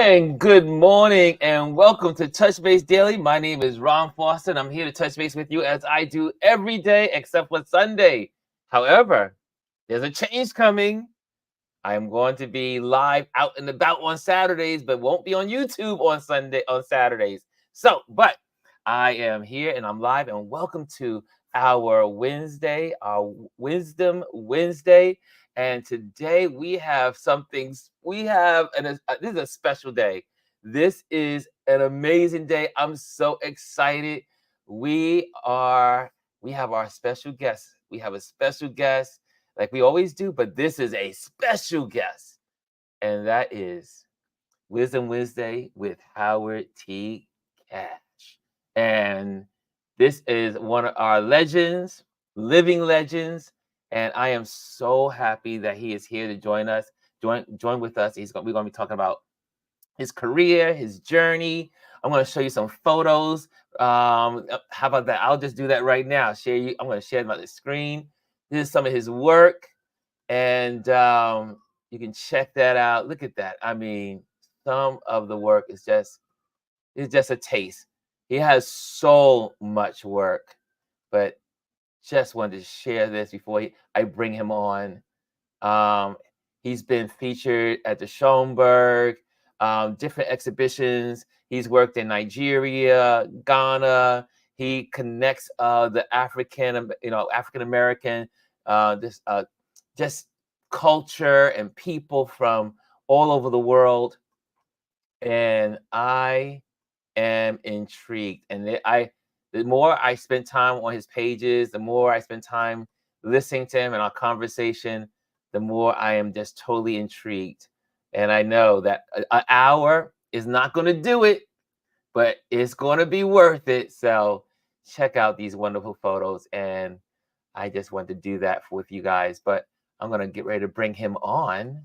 And good morning and welcome to Touch Base Daily. My name is Ron Foster and I'm here to touch base with you as I do every day except for Sunday. However, there's a change coming. I am going to be live out and about on Saturdays, but won't be on YouTube on Saturdays. But I am here and I'm live and welcome to our Wednesday, our Wisdom Wednesday. And today we have this is a special day. This is an amazing day. I'm so excited. We have our special guest. We have a special guest like we always do, but this is a special guest. And that is Wisdom Wednesday with Howard T. Cash. And this is one of our legends, living legends. And I am so happy that he is here to join us, join with us. We're going to be talking about his career, his journey. I'm going to show you some photos. How about that? I'll just do that right now. I'm going to share them on the screen. This is some of his work. And you can check that out. Look at that. I mean, some of the work is just a taste. He has so much work, but just wanted to share this before I bring him on. He's been featured at the Schoenberg, different exhibitions. He's worked in Nigeria, Ghana. He connects the African American, just culture and people from all over the world. And I am intrigued. And the more I spend time on his pages, the more I spend time listening to him and our conversation, the more I am just totally intrigued. And I know that an hour is not going to do it, but it's going to be worth it. So check out these wonderful photos. And I just want to do that with you guys. But I'm going to get ready to bring him on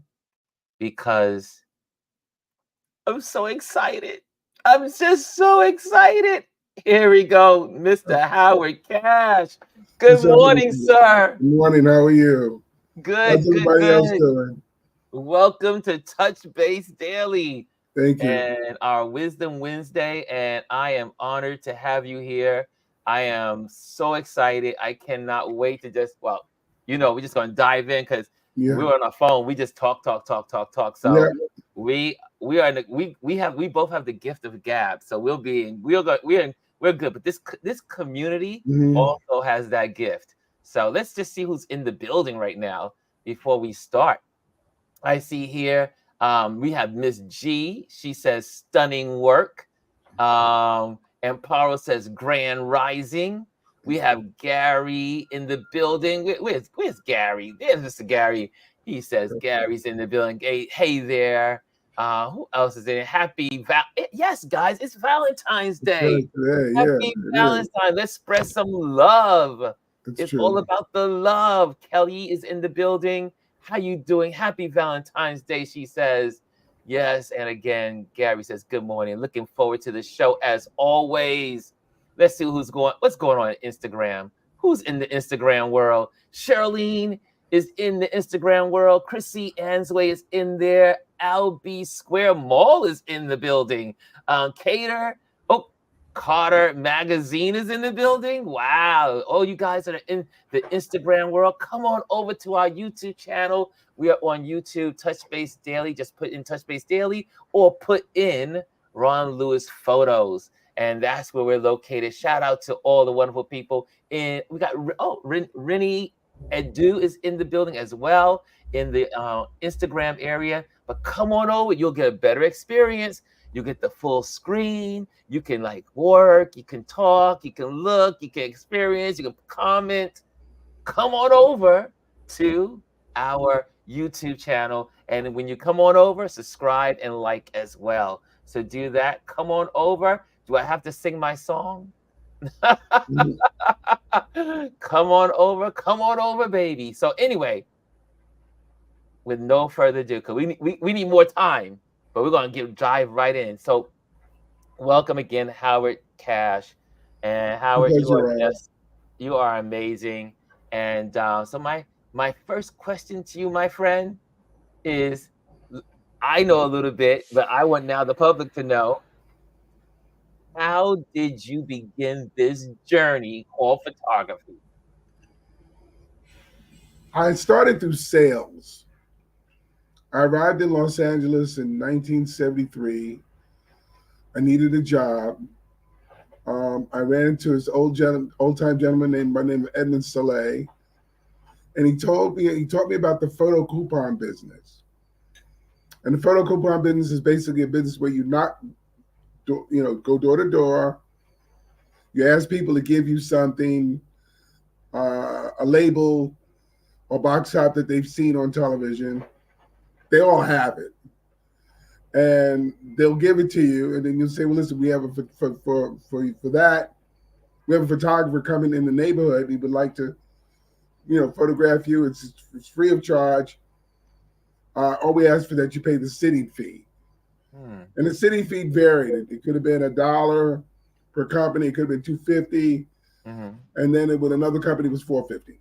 because I'm so excited. I'm just so excited. Here we go, Mr. Howard Cash. Good morning, sir. Good morning. How are you? Good. How's everybody else doing? Welcome to Touch Base Daily. Thank you. And our Wisdom Wednesday. And I am honored to have you here. I am so excited. I cannot wait to we're just going to dive in because we were on our phone. We just talk. So we both have the gift of gab. So we're good. But this community also has that gift. So let's just see who's in the building right now before we start. I see here we have Miss G. She says stunning work. And Paro says grand rising. We have Gary in the building. Where's Gary? There's Mr. Gary. He says Gary's in the building. Hey there. Who else is in it? Yes, guys, it's Valentine's Day. Happy Valentine's. Let's spread some love. It's all about the love. Kelly is in the building. How you doing? Happy Valentine's Day, she says. Yes, and again, Gary says, good morning. Looking forward to the show as always. Let's see what's going on Instagram. Who's in the Instagram world? Charlene is in the Instagram world. Chrissy Answay is in there. LB Square Mall is in the building. Carter Magazine is in the building. Wow. Oh, you guys that are in the Instagram world, come on over to our YouTube channel. We are on YouTube, Touch Base Daily. Just put in Touch Base Daily or put in Ron Lewis Photos. And that's where we're located. Shout out to all the wonderful people. And we got, Rennie Edu is in the building as well in the Instagram area. But come on over. You'll get a better experience. You get the full screen. You can work. You can talk. You can look. You can experience. You can comment. Come on over to our YouTube channel. And when you come on over, subscribe and like as well. So do that. Come on over. Do I have to sing my song? Come on over, baby. So anyway, with no further ado, because we need more time, but we're going to dive right in. So welcome again, Howard Cash. And Howard, you are amazing. And so my first question to you, my friend, is I know a little bit, but I want now the public to know, how did you begin this journey called photography? I started through sales. I arrived in Los Angeles in 1973. I needed a job. I ran into this old time gentleman named by the name of Edmund Saleh, and he taught me about the photo coupon business. And the photo coupon business is basically a business where you go door to door. You ask people to give you something, a label or box top that they've seen on television. They all have it, and they'll give it to you, and then you'll say, "Well, listen, we have for that. We have a photographer coming in the neighborhood. He would like to, photograph you. It's free of charge. All we ask for that you pay the sitting fee." And the sitting fee varied. It could have been $1 per company. It could have been $2.50, and then with another company it was $4.50.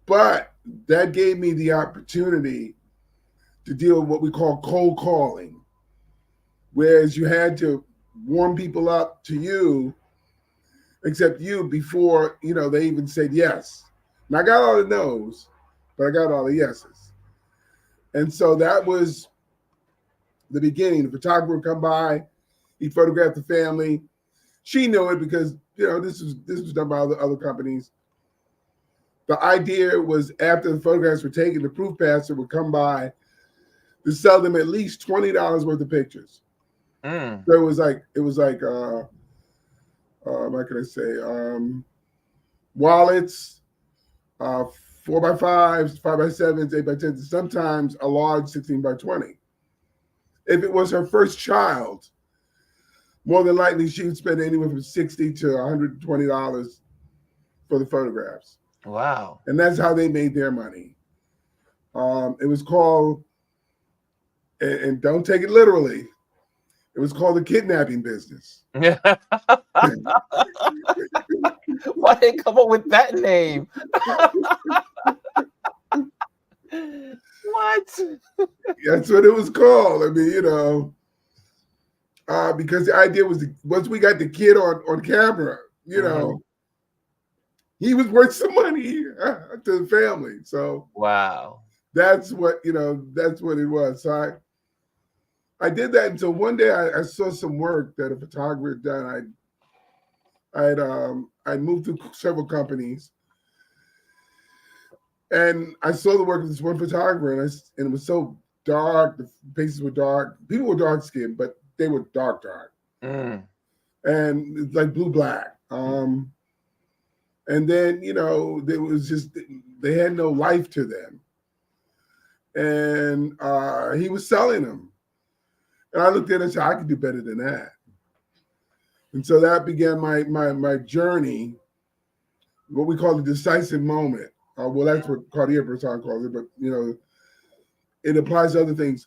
But that gave me the opportunity to deal with what we call cold calling, whereas you had to warm people up to you, except you, before they even said yes. And I got all the no's, but I got all the yeses. And so that was the beginning. The photographer would come by, he'd photograph the family. She knew it because this was done by other companies. The idea was, after the photographs were taken, the proof passer would come by to sell them at least $20 worth of pictures. So it was like what can I say? Wallets, 4x5s, 5x7s, 8x10s, sometimes a large 16x20. If it was her first child, more than likely she would spend anywhere from $60 to $120 for the photographs. Wow. And that's how they made their money. It was called, and don't take it literally, it was called the kidnapping business. Why did they come up with that name? What? That's what it was called. I mean, because the idea was, once we got the kid on camera, he was worth some money to the family. So wow, that's what it was. So I did that until one day I saw some work that a photographer had done. I'd moved through several companies, and I saw the work of this one photographer, and it was so dark. The faces were dark. People were dark skinned, but they were dark. And it's like blue black. And then there was just, they had no life to them. And he was selling them. And I looked at it and said, I could do better than that. And so that began my journey, what we call the decisive moment. Well, that's what Cartier-Bresson calls it, but it applies to other things.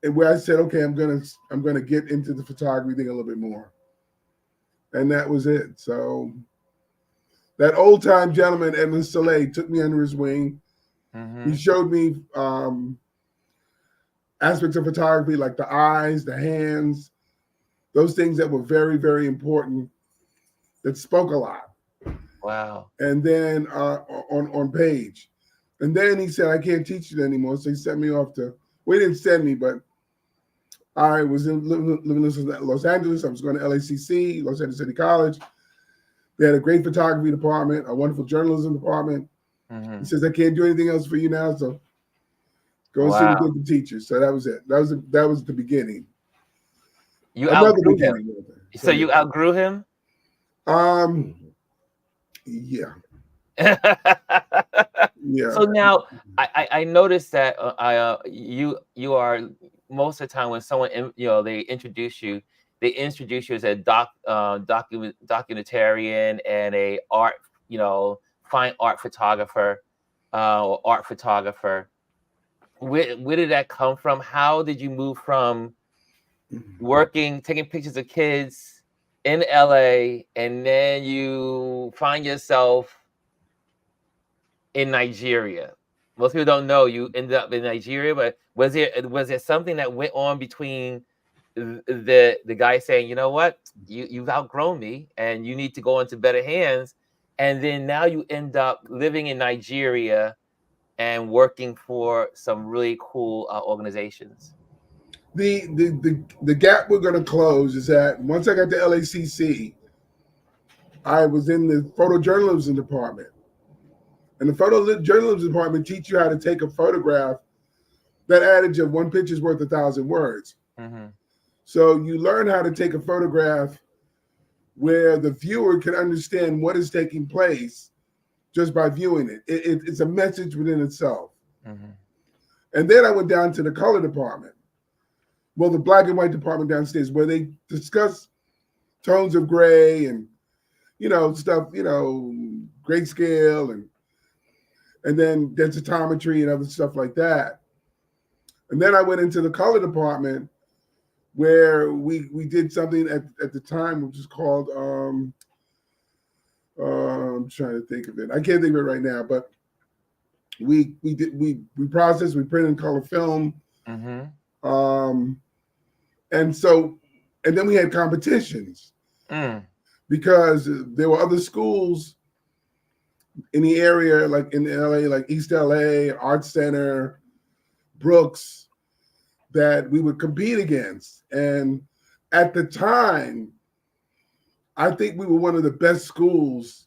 And where I said, okay, I'm gonna get into the photography thing a little bit more. And that was it. So that old time gentleman, Edmund Saleh, took me under his wing. He showed me aspects of photography, like the eyes, the hands, those things that were very, very important, that spoke a lot. Wow. And then on page. And then he said, I can't teach it anymore. So he sent me off to, well, he didn't send me, but I was living in Los Angeles. I was going to LACC, Los Angeles City College. They had a great photography department, a wonderful journalism department. He says, I can't do anything else for you now, so go and see the different teachers. So that was it. That was the beginning. You outgrew him. So you outgrew him? Yeah. Yeah. So now I noticed that you are, most of the time when someone they introduce you as a documentarian and a art fine art photographer or art photographer. Where did that come from? How did you move from taking pictures of kids in LA, and then you find yourself in Nigeria? most people don't know you ended up in Nigeria, but was there something that went on between the guy saying, you know what, you've outgrown me and you need to go into better hands, and then now you end up living in Nigeria and working for some really cool organizations? The gap we're going to close is that once I got to LACC, I was in the photojournalism department. And the photojournalism department teach you how to take a photograph. That adage of one picture's worth 1,000 words. Mm-hmm. So you learn how to take a photograph where the viewer can understand what is taking place just by viewing it. It's a message within itself. Mm-hmm. And then I went down to the color department. Well, the black and white department downstairs, where they discuss tones of gray and, stuff, grayscale and then densitometry and other stuff like that. And then I went into the color department where we did something at the time which is called I'm trying to think of it. I can't think of it right now, but we processed, we printed in color film. Mm-hmm. And then we had competitions because there were other schools in the area, like in LA, like East LA, Art Center, Brooks, that we would compete against. And at the time, I think we were one of the best schools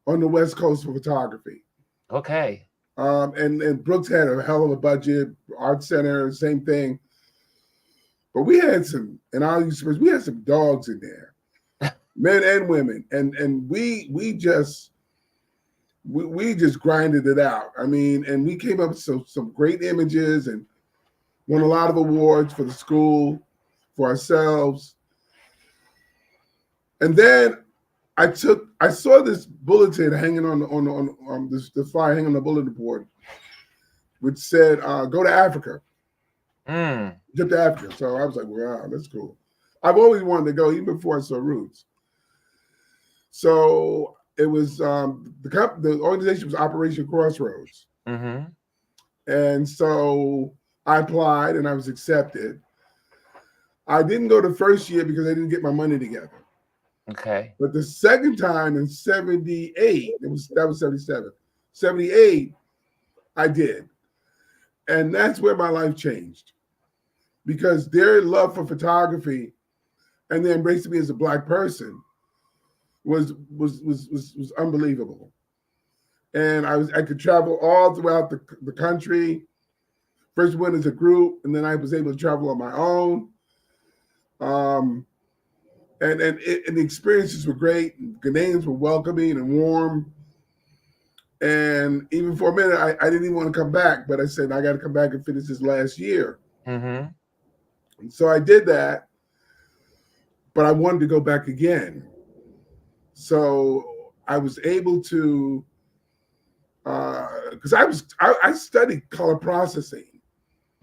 on the West Coast for photography. Okay. And Brooks had a hell of a budget, Art Center, same thing. But we had some, and I'll use we had some dogs in there, men and women, and we just grinded it out. I mean, and we came up with some great images and won a lot of awards for the school, for ourselves. And then I saw this bulletin hanging on the flyer hanging on the bulletin board, which said, "Go to Africa." Get to Africa. So I was like, wow, that's cool. I've always wanted to go, even before I saw Roots. So it was the organization was Operation Crossroads. Mm-hmm. And so I applied and I was accepted. I didn't go the first year because I didn't get my money together. Okay. But the second time in 78, that was 77. 78, I did. And that's where my life changed. Because their love for photography and they embraced me as a Black person was unbelievable. And I could travel all throughout the country. First went as a group, and then I was able to travel on my own. And the experiences were great. Ghanaians were welcoming and warm. And even for a minute, I didn't even want to come back, but I said, I got to come back and finish this last year. Mm-hmm. And so I did that, but I wanted to go back again. So I was able to, because I studied color processing.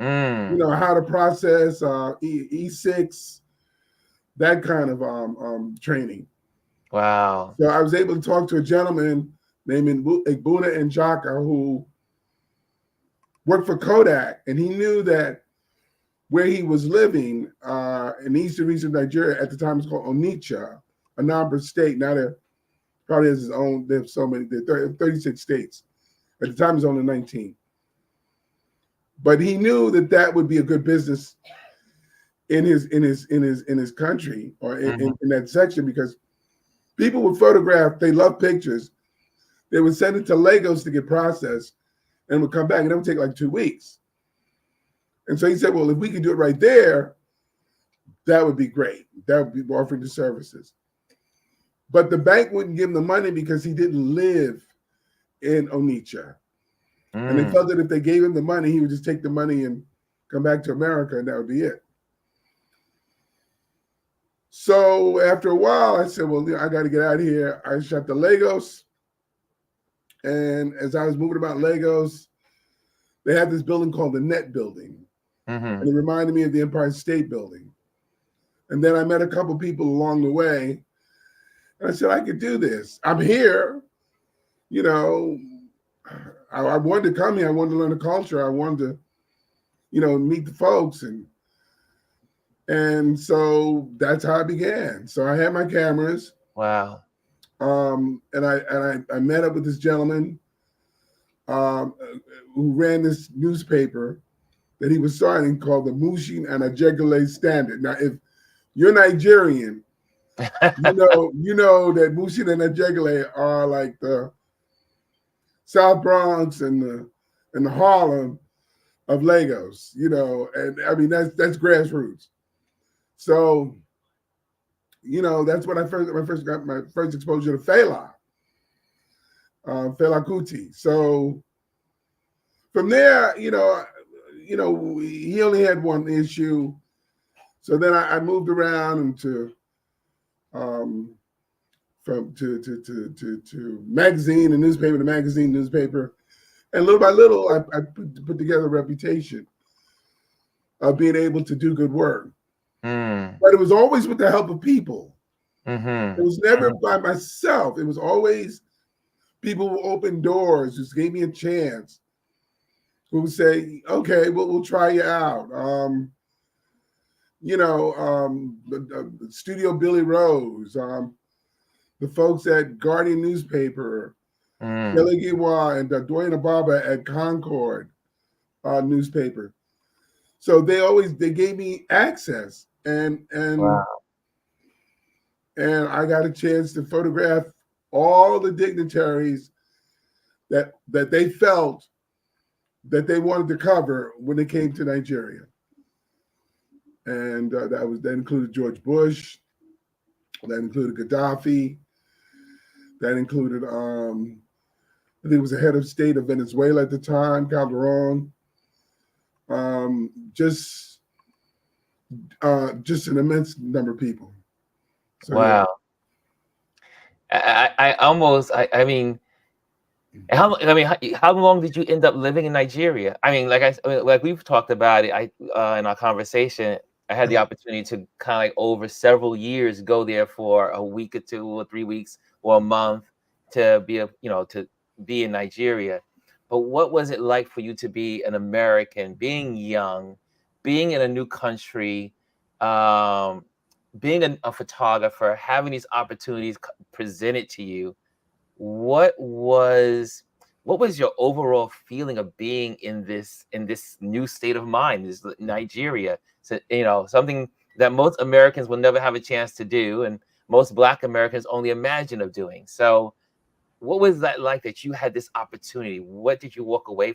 How to process E6, that kind of training. Wow. So I was able to talk to a gentleman named Igbuna Njaka who worked for Kodak, and he knew that where he was living in the eastern region of Nigeria at the time was called Onitsha, a Anambra state. Now there probably has his own. There's so many. There are 36 states. At the time, it was only 19. But he knew that would be a good business in his country or in that section, because people would photograph. They love pictures. They would send it to Lagos to get processed, and would come back, and it would take like 2 weeks. And so he said, well, if we could do it right there, that would be great. That would be offering the services. But the bank wouldn't give him the money because he didn't live in Onitsha. And they felt that if they gave him the money, he would just take the money and come back to America, and that would be it. So after a while, I said, well, I got to get out of here. I shot to Lagos. And as I was moving about Lagos, they had this building called the Net Building. And it reminded me of the Empire State Building. And then I met a couple people along the way. And I said, I could do this. I'm here. I wanted to come here. I wanted to learn the culture. I wanted to, meet the folks, and so that's how I began. So I had my cameras, Wow. and I met up with this gentleman um, who ran this newspaper that he was starting called the Mushin and Ajegule Standard. Now, if you're Nigerian, you know that Mushin and Ajegule are like the South Bronx and the Harlem of Lagos, and I mean that's grassroots. So, that's when I first got my first exposure to Fela Kuti. So from there, he only had one issue. So then I moved around into um, from to magazine and newspaper to magazine, newspaper, and little by little, I put together a reputation of being able to do good work. Mm. But it was always with the help of people. Mm-hmm. It was never by myself. It was always people who opened doors, just gave me a chance, who would say, "Okay, we'll try you out." The Studio Billy Rose, the folks at Guardian newspaper, Mm. Delegiwa and Dwayne Ababa at Concord newspaper. So they gave me access, Wow. and I got a chance to photograph all the dignitaries that they felt that they wanted to cover when they came to Nigeria, and that included George Bush, that included Gaddafi, that included I think it was the head of state of Venezuela at the time, Calderon. Um, just just an immense number of people. So yeah. Wow. I mean, how long did you end up living in Nigeria? I mean, like we've talked about it, in our conversation, I had the opportunity to kind of like over several years go there for a week or 2 or 3 weeks or a month to be in Nigeria. But what was it like for you to be an American, being young, being in a new country, um, being a photographer, having these opportunities presented to you? What was your overall feeling of being in this new state of mind, this Nigeria? So, something that most Americans will never have a chance to do, and most Black Americans only imagine of doing. So, what was that like that you had this opportunity? What did you walk away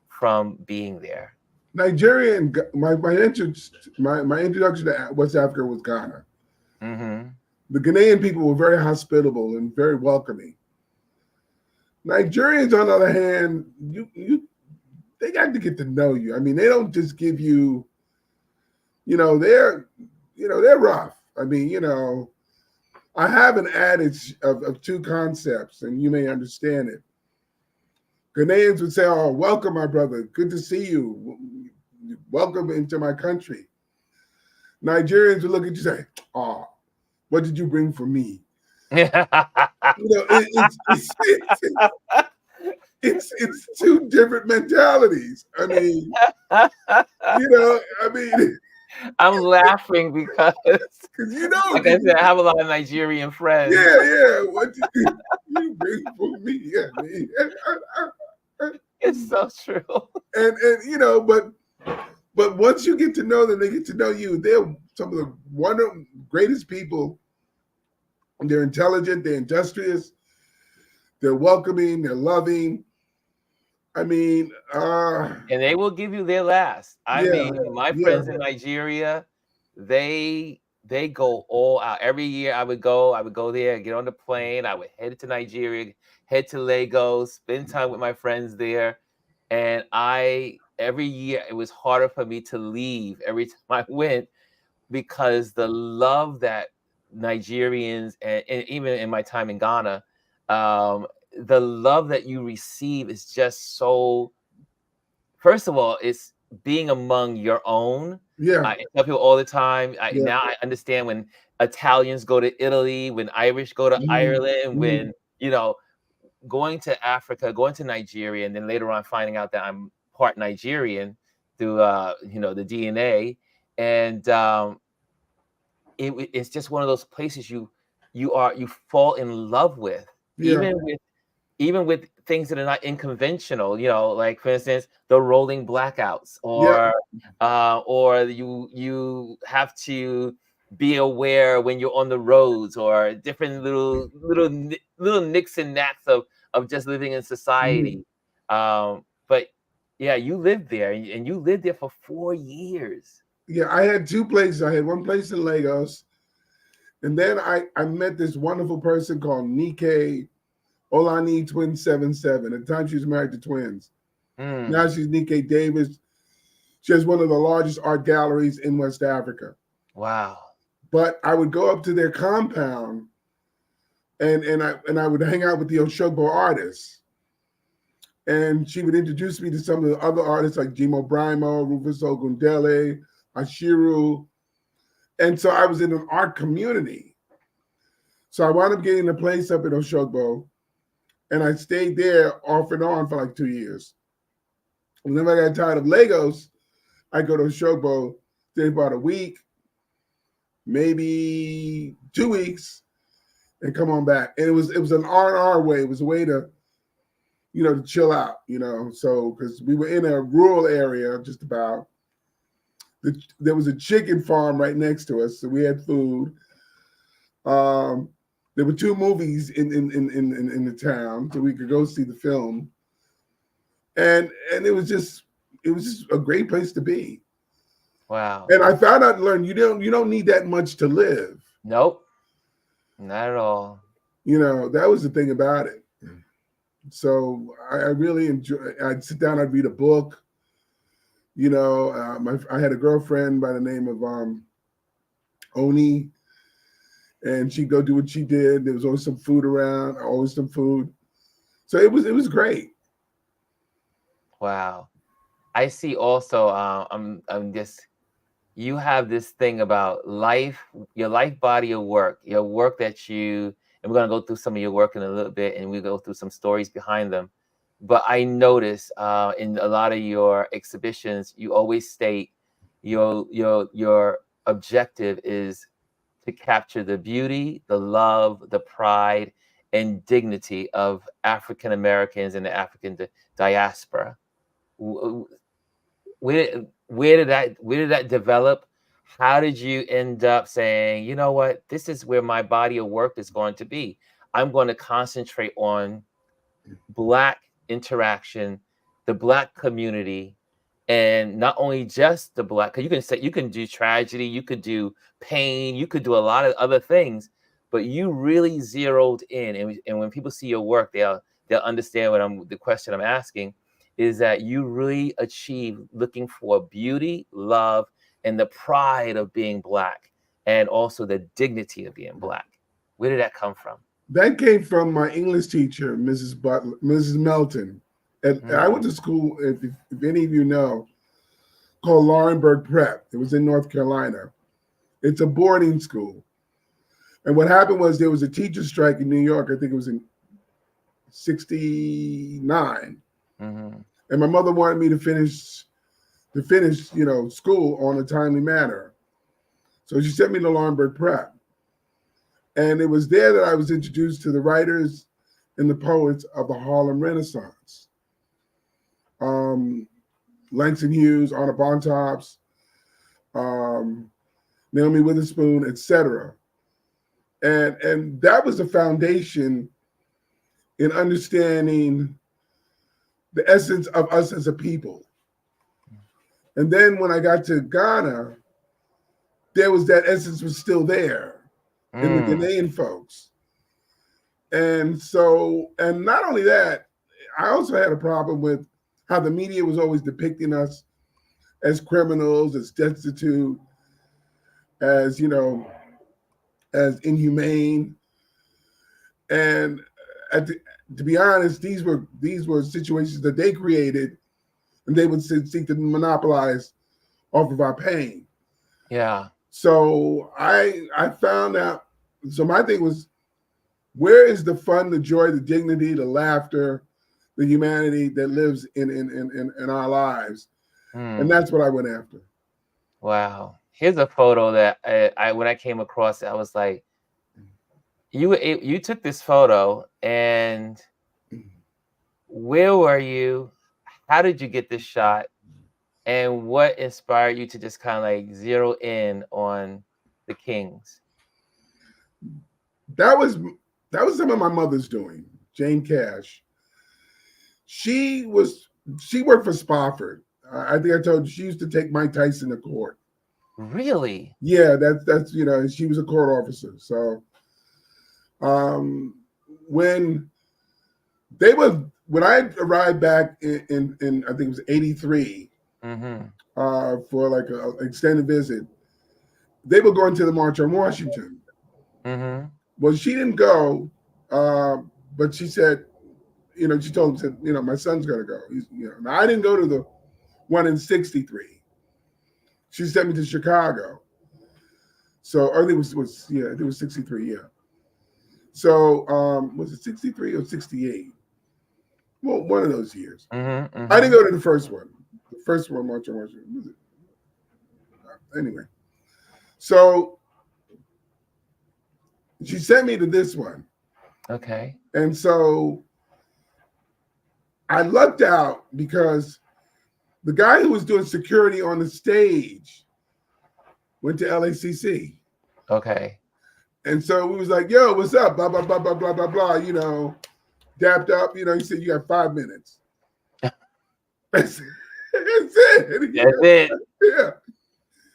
from being there? Nigeria and my introduction to West Africa was Ghana. Mm-hmm. The Ghanaian people were very hospitable and very welcoming. Nigerians, on the other hand, they got to get to know you. I mean, they don't just give you, they're rough. I mean, I have an adage of two concepts, and you may understand it. Ghanaians would say, "Oh, welcome, my brother. Good to see you. Welcome into my country." Nigerians would look at you and say, "Oh, what did you bring for me?" It's two different mentalities. I mean, I mean, I'm laughing because, like I said, I you, have a lot of Nigerian friends. yeah. What did you bring for me? Yeah, I mean, It's so true. and but once you get to know them, they get to know you. They're some of the greatest people. They're intelligent. They're industrious. They're welcoming. They're loving. I mean, And they will give you their last. I yeah, mean, my yeah. friends in Nigeria, they go all out. Every year I would go there, get on the plane, I would head to Nigeria, head to Lagos, spend time with my friends there. And every year it was harder for me to leave every time I went, because the love that Nigerians, and even in my time in Ghana, the love that you receive is just so. First of all, it's being among your own. Yeah, I tell people all the time. yeah. Now I understand when Italians go to Italy, when Irish go to Mm, Ireland, mm. when you know going to Africa, going to Nigeria, and then later on finding out that I'm part Nigerian through the DNA, and it's just one of those places you fall in love with, Yeah. even with things that are not unconventional, like for instance, the rolling blackouts, Yep. or you have to be aware when you're on the roads, or different little nicks and knacks of just living in Mhm. society. But yeah, you lived there, and you lived there for 4 years. Yeah, I had two places. I had one place in Lagos, and then I met this wonderful person called Nike Olani Twin 77. At the time, she was married to twins. Now Mm, she's Nike Davis. She has one of the largest art galleries in West Africa. wow. But I would go up to their compound, and I would hang out with the Oshogbo artists. And she would introduce me to some of the other artists like Jimo Brimo, Rufus Ogundele, Ashiru. And so I was in an art community. So I wound up getting a place up in Oshogbo, and I stayed there off and on for like 2 years. Whenever I got tired of Lagos, I go to Oshogbo, stay about a week, maybe 2 weeks, and come on back. And it was an R&R way. It was a way to chill out. So because we were in a rural area, just about. There was a chicken farm right next to us, so we had food. Um, there were two movies in the town, so we could go see the film, and it was just a great place to be. Wow. And I found out and learned you don't need that much to live. Nope, not at all. That was the thing about it. So I really enjoy. I'd sit down, I'd read a book. I had a girlfriend by the name of Oni, and she'd go do what she did. There was always some food around, always some food. So it was great. Wow. I see also, I'm just, you have this thing about life, your life body of work, your work and we're going to go through some of your work in a little bit, and we go through some stories behind them. But I notice in a lot of your exhibitions, you always state your objective is to capture the beauty, the love, the pride, and dignity of African Americans and the African diaspora. W- where did that develop? How did you end up saying, you know what, this is where my body of work is going to be? I'm going to concentrate on Black interaction, the Black community, and not only just the Black, because you can do tragedy, you could do pain, you could do a lot of other things, but you really zeroed in, and when people see your work, they'll understand the question I'm asking is that you really achieve looking for beauty, love, and the pride of being Black, and also the dignity of being Black. Where did that come from? That came from my English teacher, Mrs. Melton. And I went Mm, to school, if any of you know, called Laurinburg Prep. It was in North Carolina. It's a boarding school. And what happened was there was a teacher strike in New York. I think it was in 69. mhm. And my mother wanted me to finish school on a timely manner. So she sent me to Laurinburg Prep. And it was there that I was introduced to the writers and the poets of the Harlem Renaissance. Um, Langston Hughes, Arna Bontops, um, Naomi Witherspoon, etc. And that was the foundation in understanding the essence of us as a people. And then when I got to Ghana, there was that essence was still there in the Mm, Ghanaian folks. And not only that, I also had a problem with how the media was always depicting us as criminals, as destitute, as as inhumane. And at the, to be honest, these were situations that they created, and they would seek to monopolize off of our pain. yeah. So I found out. So my thing was Where is the fun, the joy, the dignity, the laughter, the humanity that lives in our lives? And Mm. that's what I went after. Wow. Here's a photo that I when I came across it, I was like, you took this photo, and where were you? How did you get this shot? And what inspired you to just kind of like zero in on the Kings? That was some of my mother's doing. Jane Cash. She was she worked for Spofford. I think I told you she used to take Mike Tyson to court. Really? Yeah, that's she was a court officer. So um, when they were when I arrived back in I think it was '83 Mm-hmm. for like an extended visit, they were going to the March on Washington. Mm-hmm. Well, she didn't go, uh, but she said, she told him, said, my son's gonna go. Now I didn't go to the one in '63. She sent me to Chicago. So I think it was '63, yeah. So was it '63 or '68? Well, one of those years. Mm-hmm. I didn't Mm-hmm. go to the first one. The first one, March on Washington. Was it? Anyway, so she sent me to this one, Okay. and so I lucked out because the guy who was doing security on the stage went to LACC. Okay. And so we was like, yo, what's up? Blah, blah, blah, blah, blah, blah, blah, dapped up. He said, you got 5 minutes. That's it. That's it. Yeah.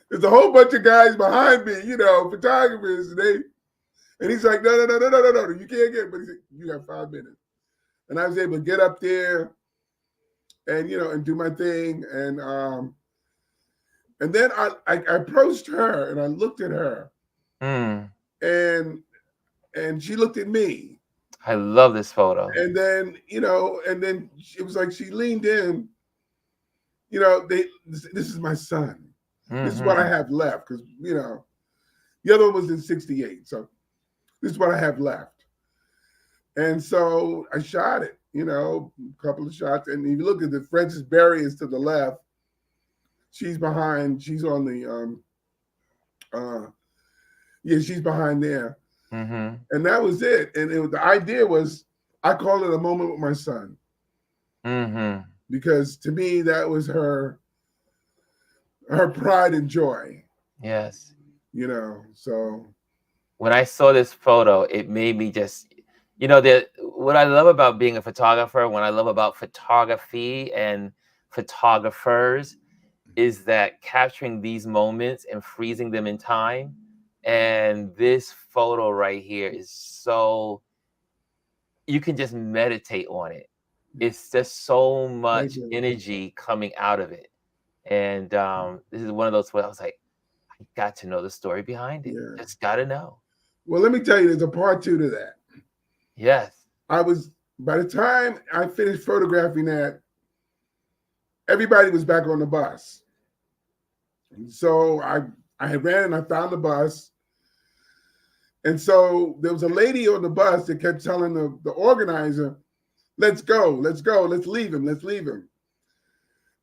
There's a whole bunch of guys behind me, photographers. And he's like, no, no, no, no, no, no, no. You can't get it. But he said, you got 5 minutes. And I was able to get up there and, and do my thing. And then I approached her and I looked at her Mm. and she looked at me. I love this photo. And then, it was like she leaned in, this is my son. This is what I Mm-hmm. have left. Because, the other one was in '68. So this is what I have left. And so I shot it, a couple of shots. And if you look at the Frances Berry is to the left, she's behind, she's on the she's behind there. Mm-hmm. And that was it. And the idea was I call it a moment with my son. Mm-hmm. Because to me that was her pride and joy. Yes. So When I saw this photo, it made me just, what I love about being a photographer, what I love about photography and photographers is that capturing these moments and freezing them in time. And this photo right here is so, you can just meditate on it. It's just so thank much you. energy coming out of it. And this is one of those where I was like, I got to know the story behind it. Yeah. Just got to know. Well, let me tell you, there's a part 2 to that. Yes. By the time I finished photographing that, everybody was back on the bus. And so I had ran and I found the bus. And so there was a lady on the bus that kept telling the organizer, let's go, let's go, let's leave him, let's leave him.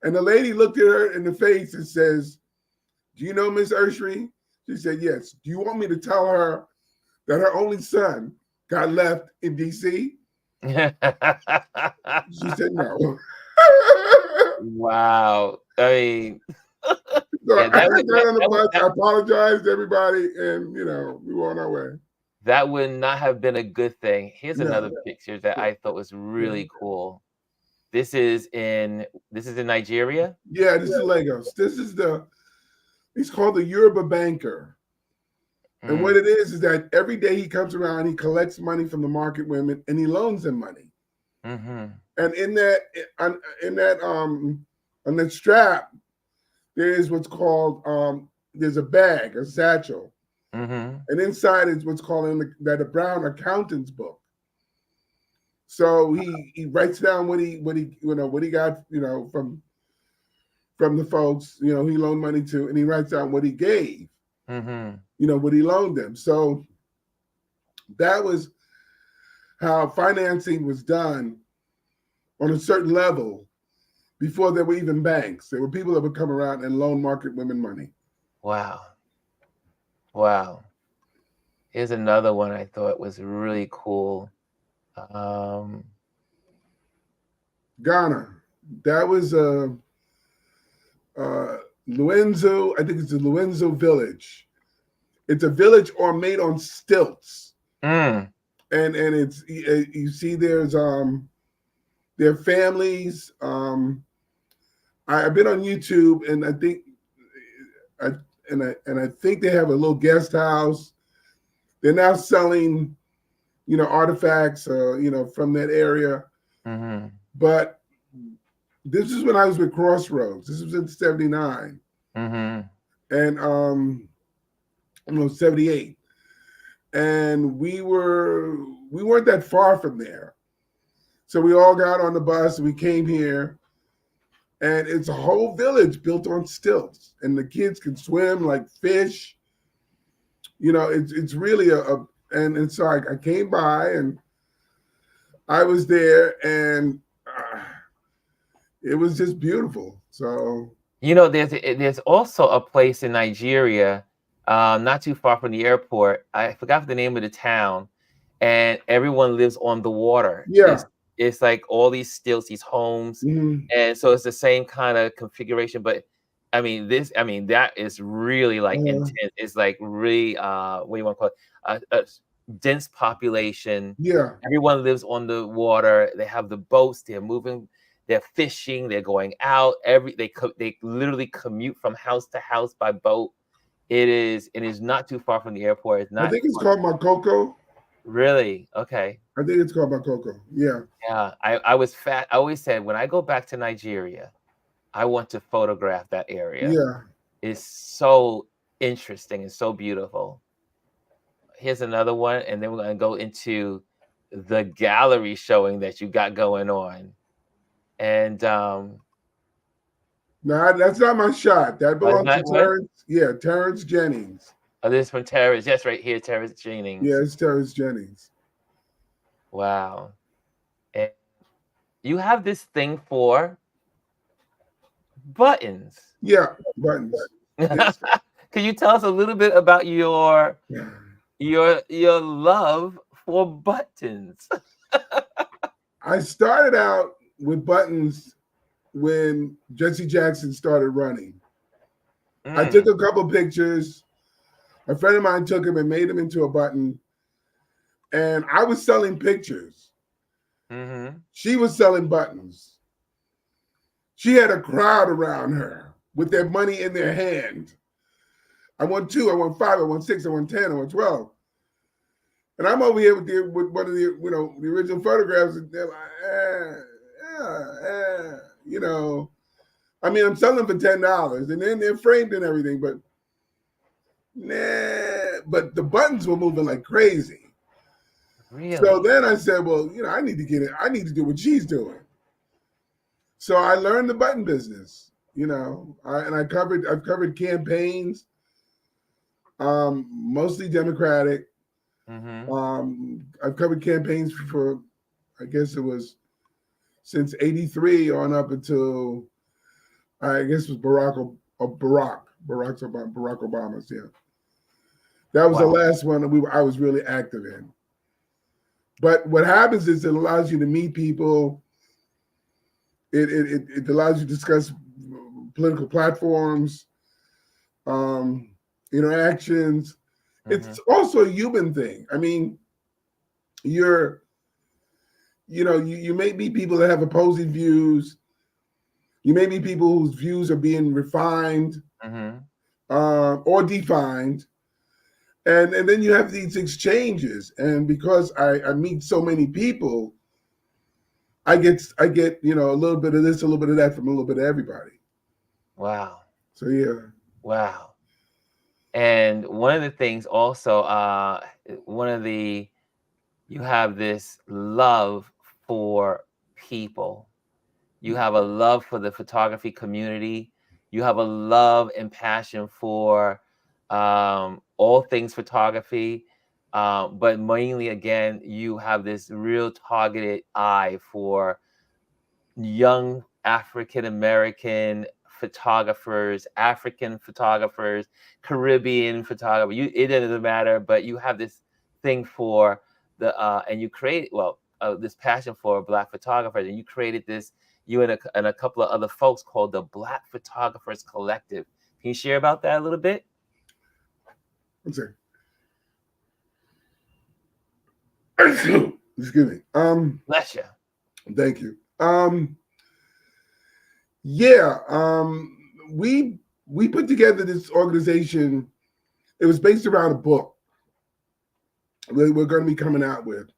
And the lady looked at her in the face and says, do you know Miss Urshri? She said, yes. Do you want me to tell her that her only son got left in DC? She said no. Wow. I mean, So yeah, I got on the bus, I apologized to everybody, and we were on our way. that would not have been a good thing. Here's No. another picture that I thought was really cool. This is in Nigeria. Yeah, this is Lagos. He's called the Yoruba banker. And what Mm. it is that every day he comes around, he collects money from the market women and he loans them money. Mm-hmm. And in that on that strap, there is what's called there's a bag, a satchel, Mm-hmm. and inside is what's called a brown accountant's book. So he writes down what he got from the folks he loaned money to, and he writes down what he gave, Mm-hmm. what he loaned them. So that was how financing was done on a certain level before there were even banks. There were people that would come around and loan market women money. Wow. Wow. Here's another one I thought was really cool. Um, Ghana. That was Luenzo. I think it's the Luenzo village. It's a village or made on stilts, mm, and it's you see their families. I've been on YouTube, and I think I I think they have a little guest house. They're now selling, artifacts, from that area. mm-hmm, But this is when I was with Crossroads. This was in '79, mm-hmm. and 78, and we weren't that far from there. So we all got on the bus. We came here, and it's a whole village built on stilts, and the kids can swim like fish. It's really and so I came by and I was there, and it was just beautiful. So There's also a place in Nigeria, not too far from the airport. I forgot the name of the town, and everyone lives on the water. yeah, It's like all these stilts, these homes, mhm. and so it's the same kind of configuration. But that is really like uh, intense. It's like really what do you want to call it? A dense population. yeah. Everyone lives on the water. They have the boats. They're moving. They're fishing. They're going out. They literally commute from house to house by boat. It is not too far from the airport. It's I not think it's called Makoko. really okay. I think it's called Makoko. Yeah, Yeah, I was fat. I always said when I go back to Nigeria, I want to photograph that area. yeah. It's so interesting and so beautiful. Here's another one, and then we're going to go into the gallery showing that you got going on. And No, that's not my shot. That is belongs to that what? Terrence. Yeah, Terrence Jennings. Oh, this is from Terrace. Yes, right here, Terrace Yeah, Jennings. it's Terrence Jennings. Wow. And you have this thing for buttons. Yeah, buttons. Yes. Can you tell us a little bit about your love for buttons? I started out with buttons when Jesse Jackson started running. I took Mm, a couple pictures. A friend of mine took him and made him into a button. And I was selling pictures. mm-hmm. She was selling buttons. She had a crowd around her with their money in their hand. I want 2, I want 5, I want 6, I want 10, I want 12. And I'm over here with one of the original photographs, and they're like, I mean, I'm selling for $10, and then they're framed and everything, but nah. But the buttons were moving like crazy. So Really? then I said, well, I need to get it. I need to do what she's doing. So I learned the button business. I've covered campaigns, mostly Democratic. Mm-hmm. I've covered campaigns for, I guess it was since '83 on up until I guess it was Barack Obama's. Yeah, that was the Wow. last one that I was really active in. But what happens is it allows you to meet people. It allows you to discuss political platforms, um, interactions. Mm-hmm. It's also a human thing. I mean, you're you may meet people that have opposing views. You may meet people whose views are being refined Mm-hmm. or defined, and then you have these exchanges. And because I meet so many people, I get a little bit of this, a little bit of that from a little bit of everybody. Wow. So yeah, Wow. And one of the things also, one of the you have this love for people. You have a love for the photography community. You have a love and passion for all things photography. But mainly, again, you have this real targeted eye for young African American photographers, Caribbean photographers. It doesn't matter, but you have this thing for and you create this passion for Black photographers, and you created this. You and a couple of other folks called the Black Photographers Collective. Can you share about that a little bit? One second. Excuse me. Bless you. Thank you. Yeah. We put together this organization. It was based around a book we're going to be coming out with,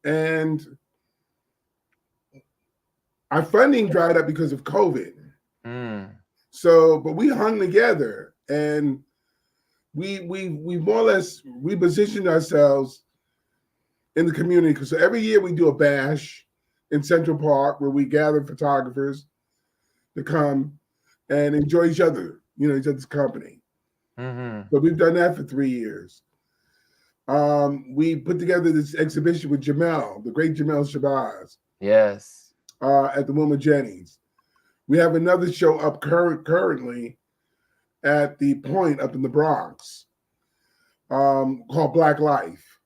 and our funding dried up because of COVID. So, but we hung together, and we more or less repositioned ourselves in the community. Because every year we do a bash in Central Park where we gather photographers to come and enjoy each other, each other's company. So we've done that for 3 years. We put together this exhibition with Jamel, the great Jamel Shabazz. Yes. At the Wilma Jennings. We have another show up currently at the Point up in the Bronx, called Black Life.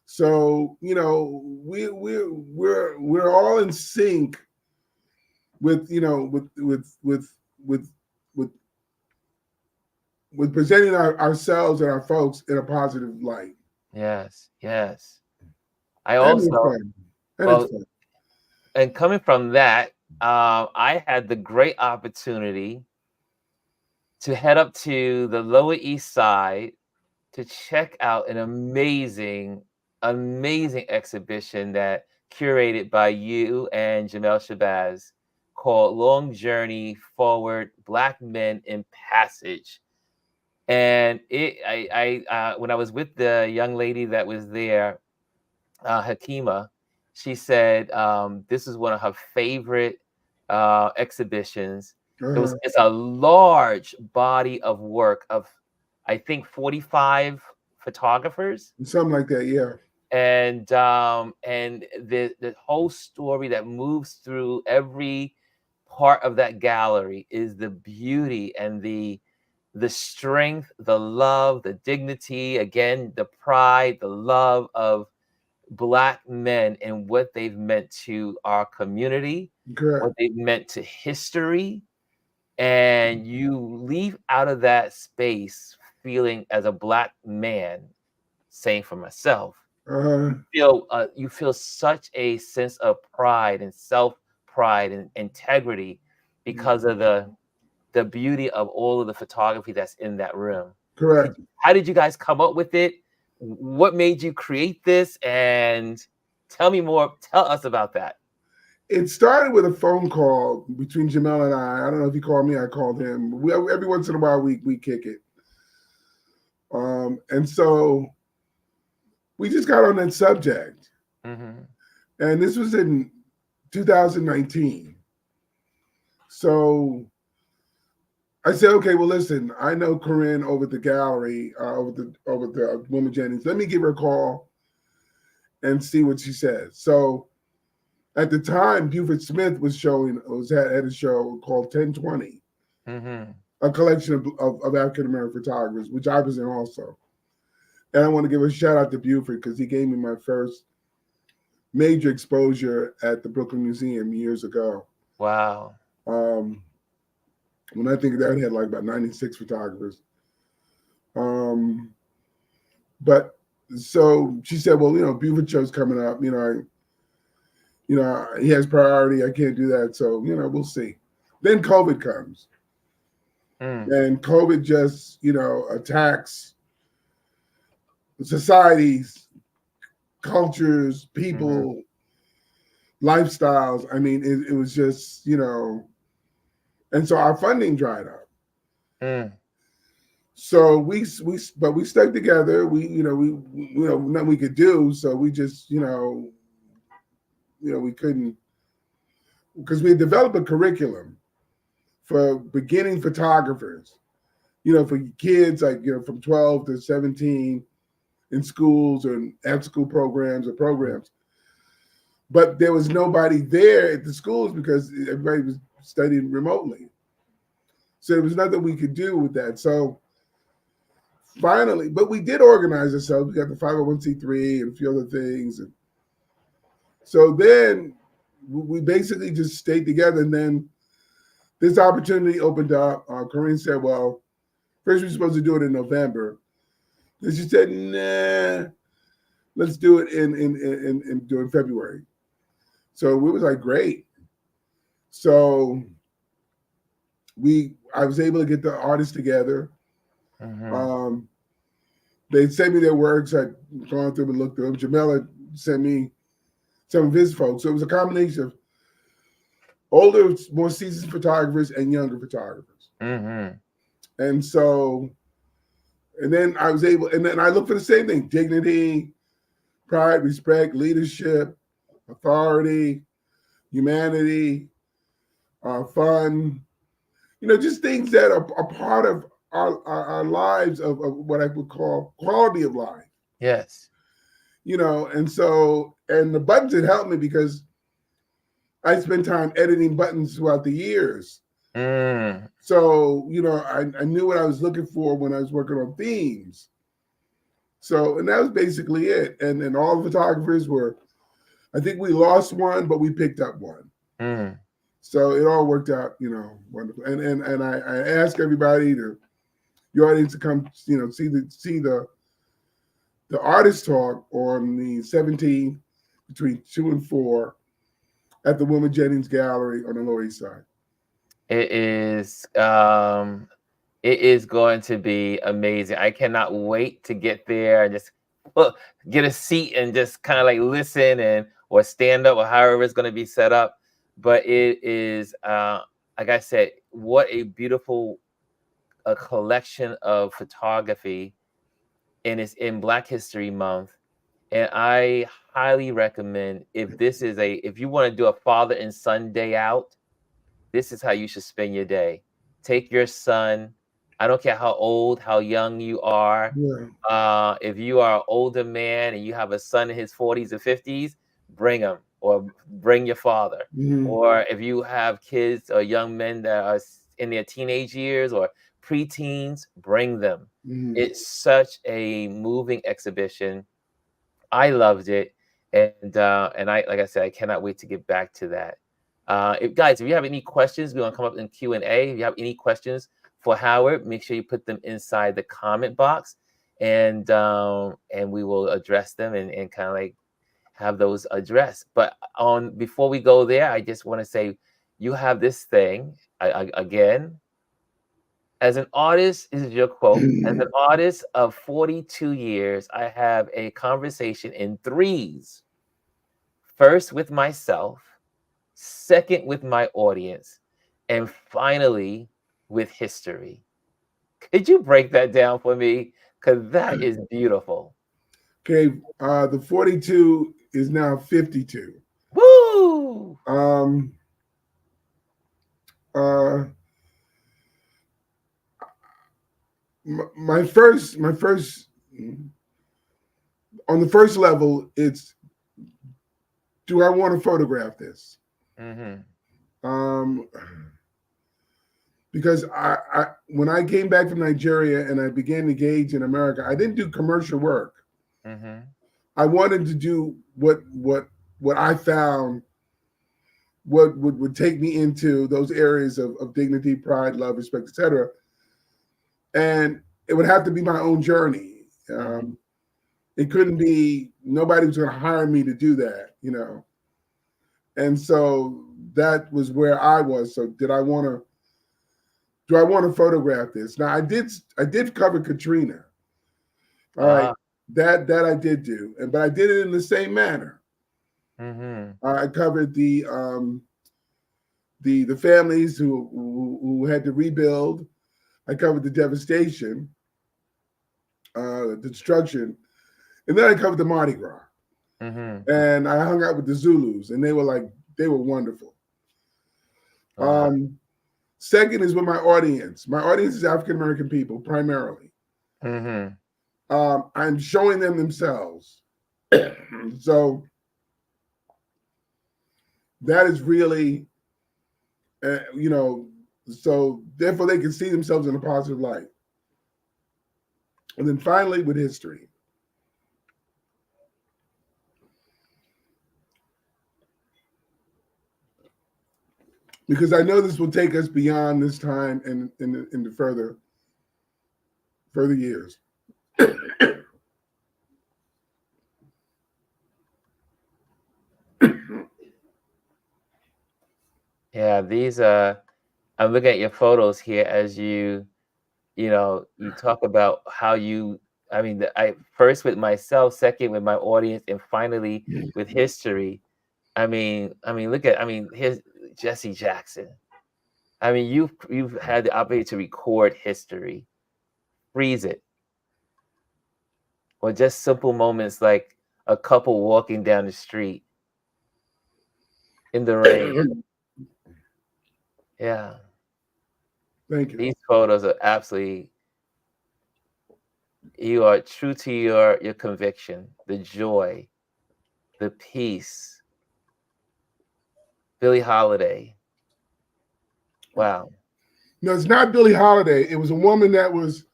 So we're all in sync with with presenting ourselves and our folks in a positive light. Yes. I And it's also fun. well, It's fun. and coming from that, I had the great opportunity to head up to the Lower East Side to check out an amazing exhibition that curated by you and Jamel Shabazz called Long Journey Forward: Black Men in Passage. And when I was with the young lady that was there, Hakima, she said this is one of her favorite exhibitions. It's a large body of work of, I think, 45 photographers, something like that. Yeah. And the whole story that moves through every part of that gallery is the beauty and the strength, the love, the dignity, again, the pride, the love of Black men and what they've meant to our community, Correct. what they've meant to history. And you leave out of that space feeling, as a Black man, saying for myself, you feel such a sense of pride and self-pride and integrity because of the beauty of all of the photography that's in that room. Correct. How did you guys come up with it? What made you create this? And tell us about that. It started with a phone call between Jamel and I. I don't know if he called me, I called him. Every once in a while we kick it. And so we just got on that subject. And this was in 2019. So I said, okay, well, listen, I know Corinne over at the gallery, over the Wilma Jennings. Let me give her a call and see what she says. So at the time, Buford Smith had a show called 1020, a collection of African American photographers, which I was in also. And I want to give a shout out to Buford because he gave me my first major exposure at the Brooklyn Museum years ago. Wow. When I think of that, we had like about 96 photographers. But so she said, well, Buford show's coming up. He has priority. I can't do that. So, we'll see. Then COVID comes. And COVID just, attacks societies, cultures, people, lifestyles. I mean, it was just, and so our funding dried up. So we stuck together. We nothing we could do. So we just, we couldn't, because we had developed a curriculum for beginning photographers, for kids like, from 12 to 17, in schools or in after-school programs or programs. But there was nobody there at the schools because everybody was studying remotely. So there was nothing we could do with that. So finally, but we did organize ourselves. We got the 501c3 and a few other things. And so then we basically just stayed together. And then this opportunity opened up. Corinne said, well, first we were supposed to do it in November. Then she said, nah, let's do it during February. So we was like, great. So I was able to get the artists together. Mm-hmm. They sent me their works. I'd gone through and looked through them. Jamela sent me some of his folks. So it was a combination of older, more seasoned photographers and younger photographers. Mm-hmm. And so, and then I was able, and then I looked for the same thing: dignity, pride, respect, leadership, authority, humanity, fun. You know, just things that are part of our lives of what I would call quality of life. Yes. You know, and so, and the buttons had helped me because I spent time editing buttons throughout the years. Mm. So, you know, I knew what I was looking for when I was working on themes. So, and that was basically it. And then all the photographers were, I think we lost one, but we picked up one. Mm. So it all worked out, you know, wonderful. And I ask everybody your audience to come, you know, see the artist talk on the 17th between 2 and 4 at the Wilma Jennings Gallery on the Lower East Side. It is going to be amazing. I cannot wait to get there and just get a seat and just kind of like listen or stand up or however it's going to be set up. But it is, like I said, what a beautiful collection of photography, and it's in Black History Month. And I highly recommend, if you want to do a father and son day out, this is how you should spend your day. Take your son. I don't care how old, how young you are. Yeah. If you are an older man and you have a son in his 40s or 50s, bring him, or bring your father. Mm-hmm. Or if you have kids or young men that are in their teenage years or preteens, bring them. Mm-hmm. It's such a moving exhibition. I loved it, and I, like I said, I cannot wait to get back to that. If you have any questions, we want to come up in Q&A. If you have any questions for Howard, make sure you put them inside the comment box, and we will address them and kind of like have those addressed. But before we go there, I just want to say you have this thing again. As an artist, this is your quote. As an artist of 42 years, I have a conversation in threes. First with myself, second with my audience, and finally with history. Could you break that down for me? Because that is beautiful. Okay, the 42 is now 52. Woo! Um, uh, my first, on the first level, it's, do I want to photograph this? Mm-hmm. Um, because when I came back from Nigeria and I began to engage in America, I didn't do commercial work. Mm-hmm. I wanted to do what I found would take me into those areas of dignity, pride, love, respect, etc. And it would have to be my own journey. Mm-hmm. It couldn't be, nobody was going to hire me to do that, you know. And so that was where I was. So do I want to photograph this? Now I did cover Katrina. All right. That I did do. But I did it in the same manner. Mm-hmm. I covered the families who had to rebuild. I covered the devastation, the destruction, and then I covered the Mardi Gras. Mm-hmm. And I hung out with the Zulus, and they were wonderful. Second is with my audience. My audience is African American people primarily. Mm-hmm. I'm showing them themselves. So that is really, so therefore they can see themselves in a positive light. And then finally, with history. Because I know this will take us beyond this time and into further years. Yeah, these I'm looking at your photos here as you talk about how I mean, I first with myself, second with my audience, and finally with history. Here's Jesse Jackson. I mean, you've had the opportunity to record history, freeze it, or just simple moments like a couple walking down the street in the rain. Yeah, Thank you. these photos are absolutely. You are true to your conviction, the joy, the peace. Billie Holiday. Wow. No, it's not Billie Holiday. It was a woman that was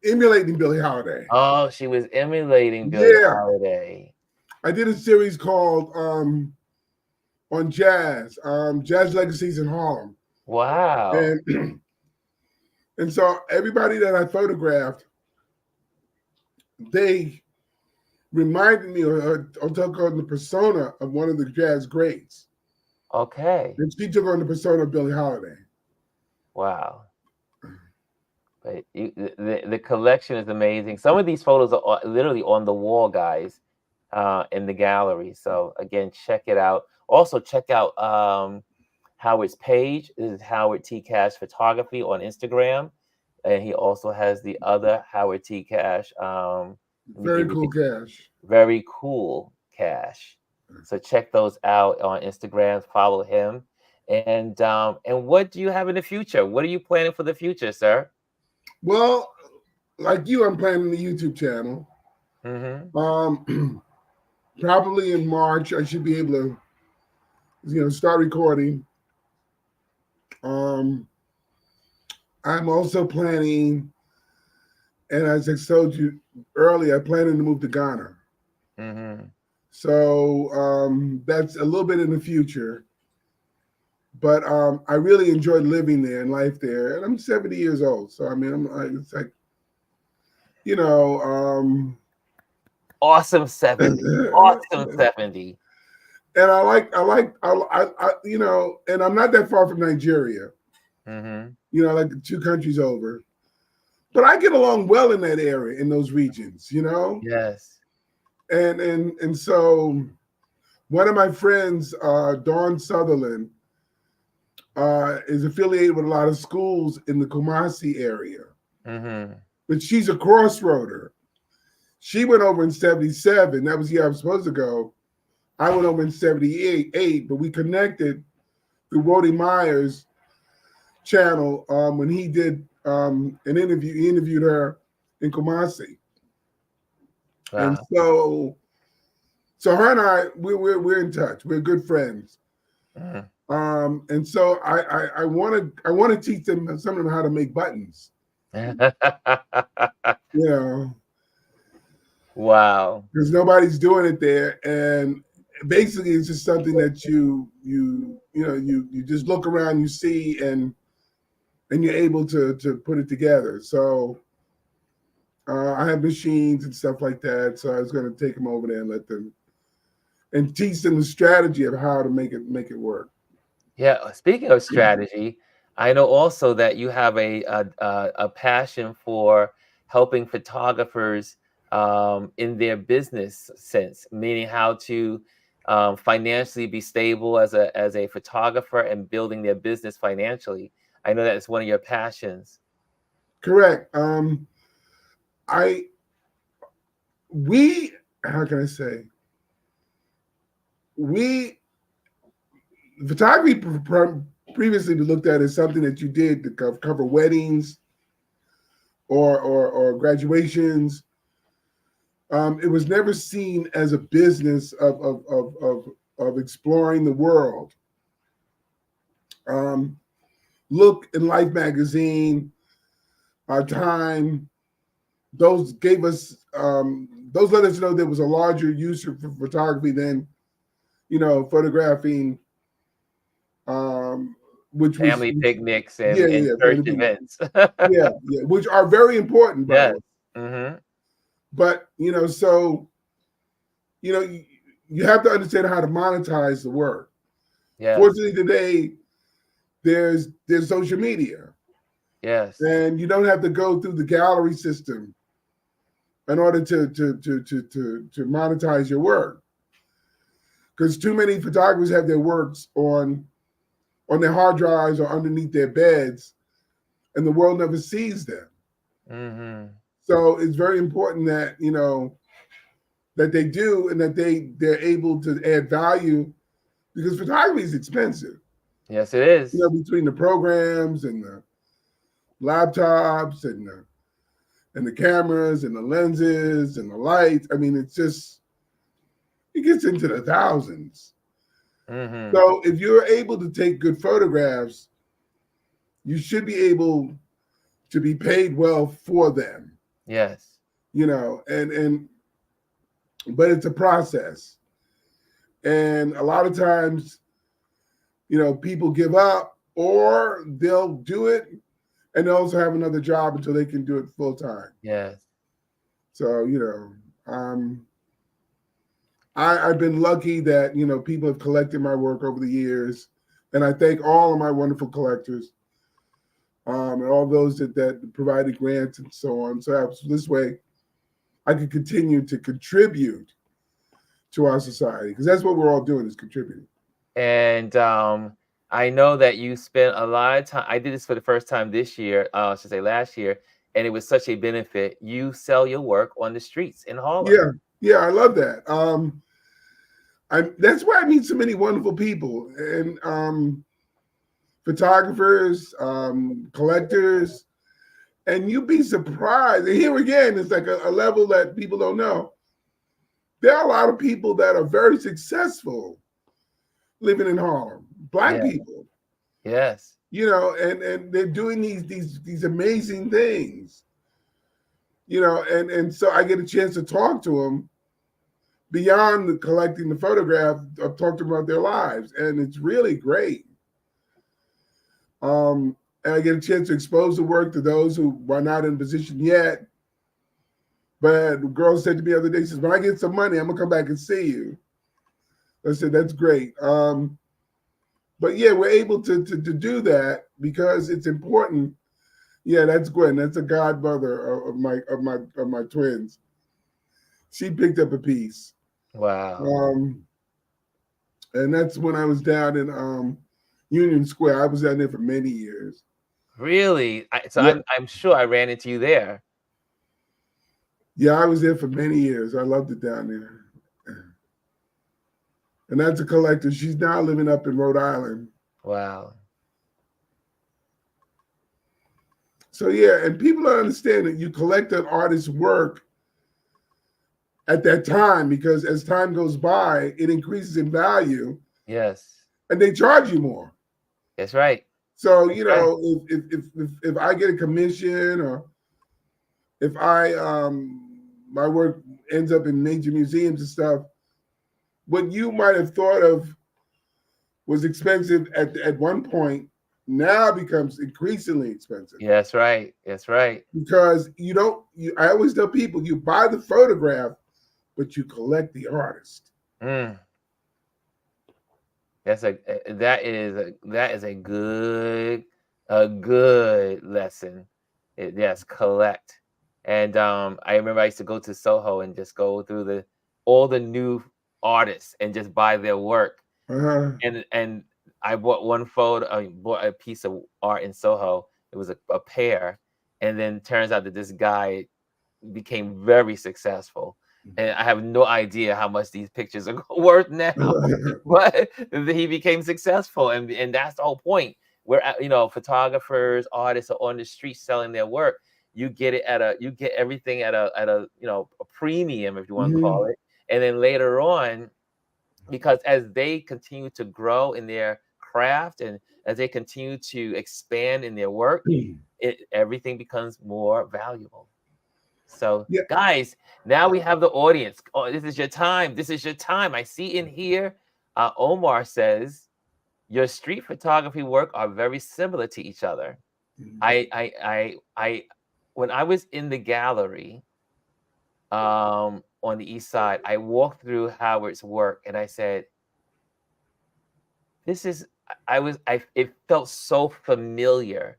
emulating Billie Holiday. Oh, she was emulating Billie Yeah. Holiday. I did a series called on jazz, Jazz Legacies in Harlem. Wow. And and so everybody that I photographed, they reminded me or took on the persona of one of the jazz greats. Okay. And she took on the persona of Billie Holiday. Wow. But the collection is amazing. Some of these photos are literally on the wall, guys, in the gallery. So again, check it out. Also, check out Howard's page. This is Howard T. Cash Photography on Instagram. And he also has the other Howard T. Cash. Let me Very give you cool cash. Very Cool Cash. So check those out on Instagram. Follow him. And what do you have in the future? What are you planning for the future, sir? Well, like you, I'm planning the YouTube channel. Mm-hmm. Probably in March, I should be able to, start recording. I'm also planning, and as I told you earlier, I'm planning to move to Ghana. Mm-hmm. So that's a little bit in the future. But I really enjoyed living there and life there. And I'm 70 years old. So, I mean, it's like, Awesome 70. Awesome 70. And and I'm not that far from Nigeria, Mm-hmm. like the two countries over. But I get along well in that area, in those regions, Yes. And so one of my friends, Dawn Sutherland, is affiliated with a lot of schools in the Kumasi area. Mm-hmm. But she's a crossroader. She went over in 77. That was the year I was supposed to go. I went over in 78, but we connected through Wody Meyer's channel when he did an interview. He interviewed her in Kumasi. Wow. And so her and I, we're in touch. We're good friends. Mm-hmm. And so I want to teach them some of them how to make buttons. Wow. Because nobody's doing it there, and basically it's just something that you just look around, you see, and you're able to put it together. So I have machines and stuff like that. So I was going to take them over there and let them and teach them the strategy of how to make it work. Yeah. Speaking of strategy, I know also that you have a passion for helping photographers in their business sense, meaning how to financially be stable as a photographer and building their business financially. I know that's one of your passions. Correct. How can I say? Photography previously looked at as something that you did to cover weddings, or graduations. It was never seen as a business of exploring the world. Um, Look in Life magazine, our Time, those gave us those let us know there was a larger use for photography than photographing, um, which was Family picnics yeah, and church family picnic. events. Yeah, which are very important, by the Yes. way. Mm-hmm. But so you know you, you have to understand how to monetize the work. Yes. Fortunately, today there's social media, Yes. and you don't have to go through the gallery system in order to monetize your work. Because too many photographers have their works on their hard drives or underneath their beds, and the world never sees them. Mm-hmm. So it's very important that that they do, and that they're able to add value, because photography is expensive. Yes, it is. Between the programs and the laptops and the cameras and the lenses and the lights. I mean, it gets into the thousands. Mm-hmm. So if you're able to take good photographs, you should be able to be paid well for them. Yes. And but it's a process. And a lot of times, people give up, or they'll do it and they also have another job until they can do it full time. Yes. So, I've been lucky that, people have collected my work over the years. And I thank all of my wonderful collectors, and all those that provided grants and so on. So this way I could continue to contribute to our society, because that's what we're all doing, is contributing. And I know that you spent a lot of time. I did this for the first time this year, I should say last year, and it was such a benefit. You sell your work on the streets in Harlem. Yeah, yeah, I love that. That's why I meet so many wonderful people, and photographers, collectors, and you'd be surprised. And here again, it's like a level that people don't know. There are a lot of people that are very successful living in Harlem, Black Yeah. people, Yes. and they're doing these amazing things, and so I get a chance to talk to them beyond collecting the photograph. I've talked to them about their lives, and it's really great. And I get a chance to expose the work to those who are not in a position yet. But the girl said to me the other day, says, "When I get some money, I'm gonna come back and see you." I said, "That's great." But yeah, we're able to do that because it's important. Yeah, that's Gwen. That's a godmother of my twins. She picked up a piece, Wow. um, and that's when I was down in Union Square. I was down there for many years. Really? So Yeah, I'm sure I ran into you there. yeah, I was there for many years. I loved it down there. And that's a collector. She's now living up in Rhode Island. Wow. So yeah, and people don't understand that you collect an artist's work at that time, because as time goes by, it increases in value, Yes. and they charge you more. That's right. So That's right. if I get a commission, or if I my work ends up in major museums and stuff, what you might have thought of was expensive at one point now becomes increasingly expensive, Yeah, that's right. That's right. because you don't. I always tell people, you buy the photograph, but you collect the artist. Mm. That is a good lesson. Yes, collect. And I remember I used to go to Soho and just go through the all the new artists and just buy their work. Uh-huh. And I bought one photo. I bought a piece of art in Soho. It was a pair, and then turns out that this guy became very successful. And I have no idea how much these pictures are worth now, but he became successful, and that's the whole point. Where photographers, artists are on the street selling their work. you get it at a, you get everything at a, you know, a premium, if you want to call Mm-hmm. it. And then later on, because as they continue to grow in their craft and as they continue to expand in their work, everything becomes more valuable. So, Yeah. guys, now we have the audience. Oh, this is your time. This is your time. I see in here, Omar says, your street photography work are very similar to each other. I, when I was in the gallery, on the east side, I walked through Howard's work and I said, this is, it felt so familiar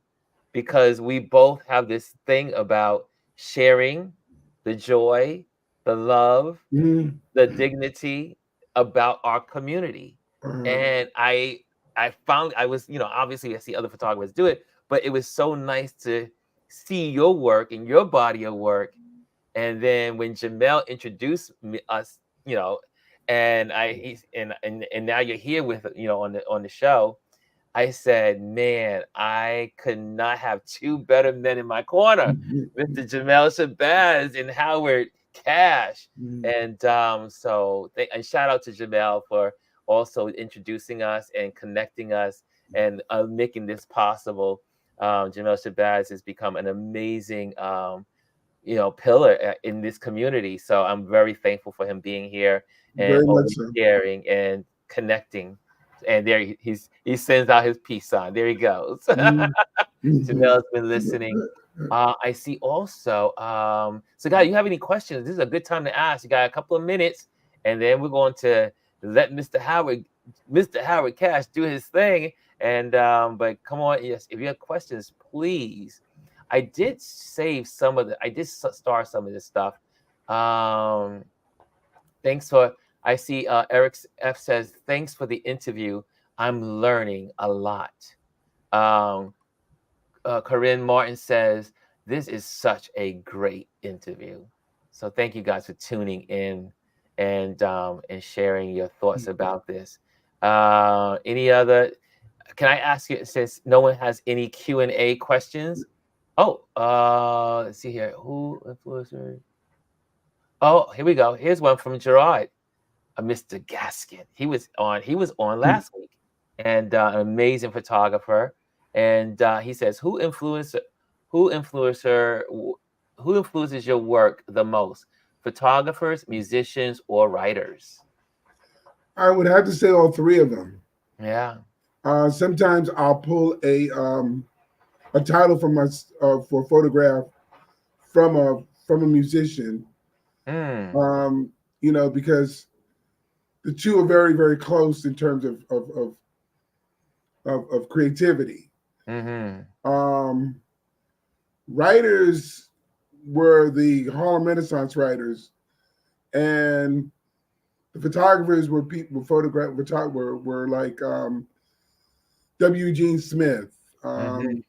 because we both have this thing about sharing the joy, the love, Mm-hmm. the dignity about our community. Uh, And I found, I was, you know, obviously I see other photographers do it, but it was so nice to see your work and your body of work. And then when Jamel introduced us, you know, and and now you're here with, you know, on the show, I said, man, I could not have two better men in my corner, Mr. Jamel Shabazz and Howard Cash. And and shout out to Jamel for also introducing us and connecting us and making this possible. Jamel Shabazz has become an amazing, you know, pillar in this community. So I'm very thankful for him being here and very much always so. sharing and connecting. And there he sends out his peace sign. There he goes. Mm-hmm. Janelle's been listening. I see also. So, guys, you have any questions? This is a good time to ask. You got a couple of minutes, and then we're going to let Mr. Howard Cash, do his thing. And but come on, yes, if you have questions, please. I did save some of the. I did star some of this stuff. Um, Thanks for. I see Eric F says thanks for the interview. I'm learning a lot. Um, Corinne Martin says, this is such a great interview. So thank you guys for tuning in and sharing your thoughts about this. Any other? Can I ask you, since no one has any Q&A questions? Oh, let's see here. Who influencer? Oh, here we go. Here's one from Gerard, Mr. Gaskin. He was on last week, and an amazing photographer. And he says, who influencer, who influences your work the most? Photographers, musicians, or writers? I would have to say all three of them. Yeah. Sometimes I'll pull a title from my for a photograph from a musician. Mm. Um, you know, because the two are very very close in terms of creativity. Mm-hmm. Um, Writers were the Harlem Renaissance writers, and the photographers were people were like W. Gene Smith, Mm-hmm.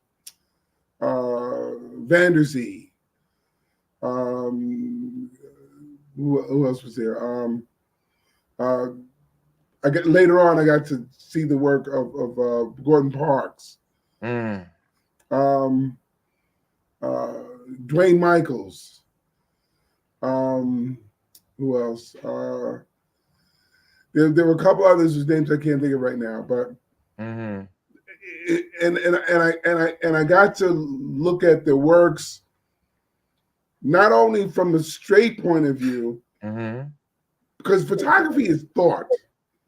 Vanderzee. Um, who else was there? Uh, I got later on. I got to see the work of Gordon Parks, Mm. um, uh, Dwayne Michaels. Um, who else? There were a couple others whose names I can't think of right now, but Mm-hmm. and I got to look at the works not only from the straight point of view, Mm-hmm. because photography is thought.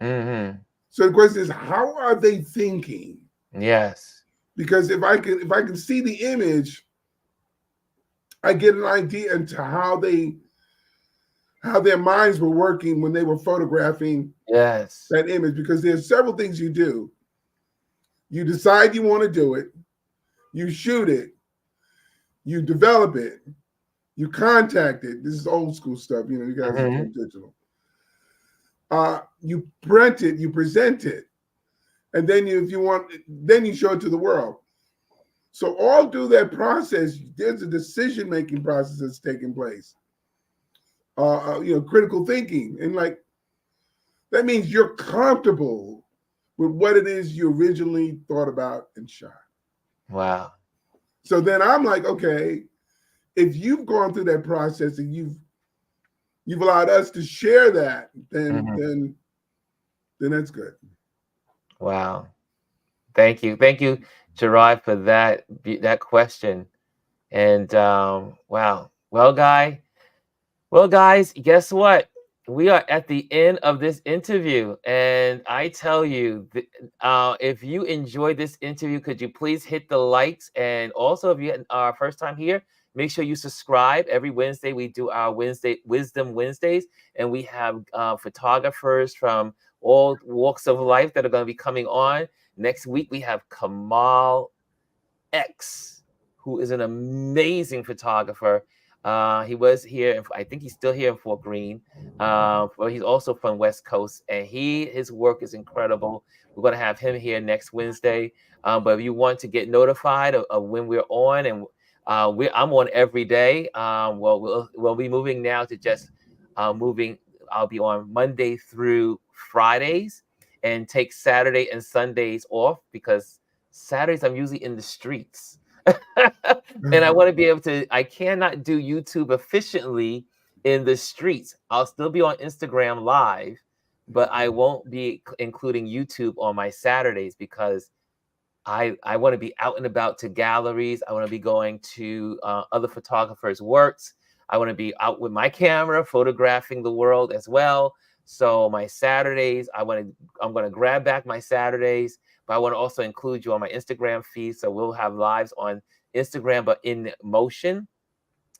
Mm-hmm. So the question is, how are they thinking? Yes. Because if I can see the image, I get an idea into how their minds were working when they were photographing Yes. that image. Because there's several things you do. You decide you want to do it, you shoot it, you develop it, you contact it. This is old school stuff. You know, you guys are Mm-hmm. doing digital. You print it, you present it, and then if you want, then you show it to the world. So all through that process, there's a decision-making process that's taking place. You know, critical thinking, and like that means you're comfortable with what it is you originally thought about and shot. Wow. So then I'm like, okay, if you've gone through that process and you've allowed us to share that, then Mhm. then that's good. Wow. Thank you, Gerard, for that question. And wow. Well, guys, guess what? We are at the end of this interview, and I tell you, if you enjoyed this interview, could you please hit the likes? And also, if you are first time here, make sure you subscribe. Every Wednesday, we do our Wednesday Wisdom Wednesdays, and we have photographers from all walks of life that are going to be coming on. Next week, we have Kamal X, who is an amazing photographer. He was here, I think he's still here in Fort Greene, but he's also from West Coast, and his work is incredible. We're going to have him here next Wednesday. But if you want to get notified of when we're on, and I'm on every day. We'll be moving now to just moving. I'll be on Monday through Fridays, and take Saturday and Sundays off because Saturdays I'm usually in the streets. And I want to be able to, I cannot do YouTube efficiently in the streets. I'll still be on Instagram live, but I won't be including YouTube on my Saturdays because I want to be out and about to galleries. I want to be going to other photographers' works. I want to be out with my camera, photographing the world as well. So my Saturdays, I'm going to grab back my Saturdays, but I want to also include you on my Instagram feed. So we'll have lives on Instagram, but in motion.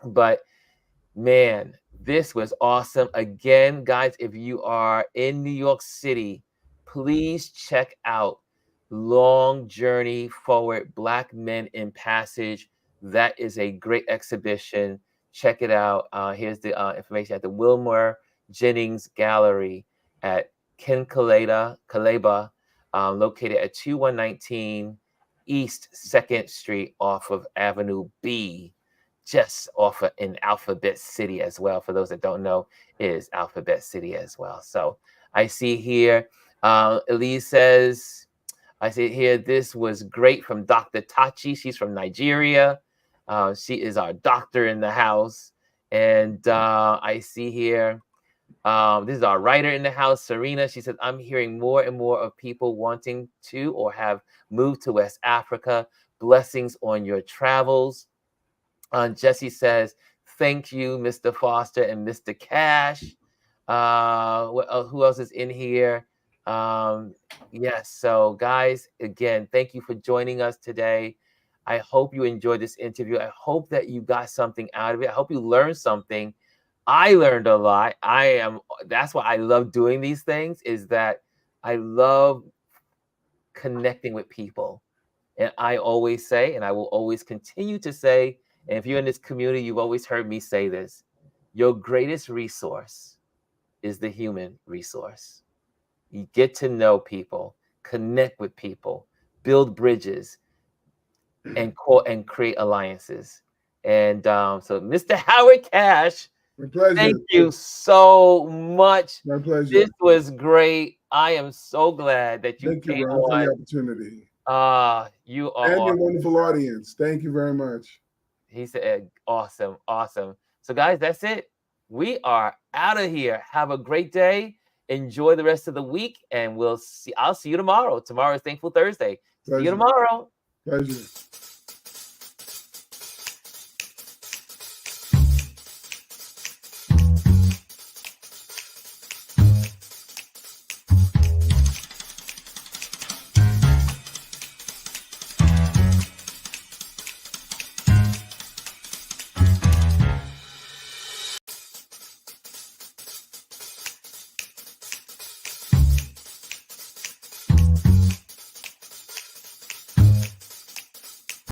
But man, this was awesome. Again, guys, if you are in New York City, please check out Long Journey Forward Black Men in Passage. That is a great exhibition. Check it out. Here's the information at the Wilmer Jennings Gallery at Kaleba, located at 2119 East 2nd Street off of Avenue B, just off of in Alphabet City as well. For those that don't know, is Alphabet City as well. So I see here, Elise says, I see here, this was great from Dr. Tachi. She's from Nigeria. She is our doctor in the house. And I see here, this is our writer in the house, Serena. She says, I'm hearing more and more of people wanting to or have moved to West Africa. Blessings on your travels. Jesse says, thank you, Mr. Foster and Mr. Cash. Who else is in here? Yes, so guys, again, thank you for joining us today. I hope you enjoyed this interview. I hope that you got something out of it. I hope you learned something. I learned a lot. That's why I love doing these things, is that I love connecting with people. And I always say, and I will always continue to say, and if you're in this community, you've always heard me say this, your greatest resource is the human resource. You get to know people, connect with people, build bridges, and create alliances. And so, Mr. Howard Cash, My pleasure. thank you so much. My pleasure. This was great. I am so glad that you Thank you, came Ron, for on. the opportunity. You are And your awesome. wonderful audience. Thank you very much. He said, awesome, awesome. So, guys, that's it. We are out of here. Have a great day. Enjoy the rest of the week, and I'll see you tomorrow. Tomorrow is Thankful Thursday. See you Pleasure. tomorrow. Pleasure.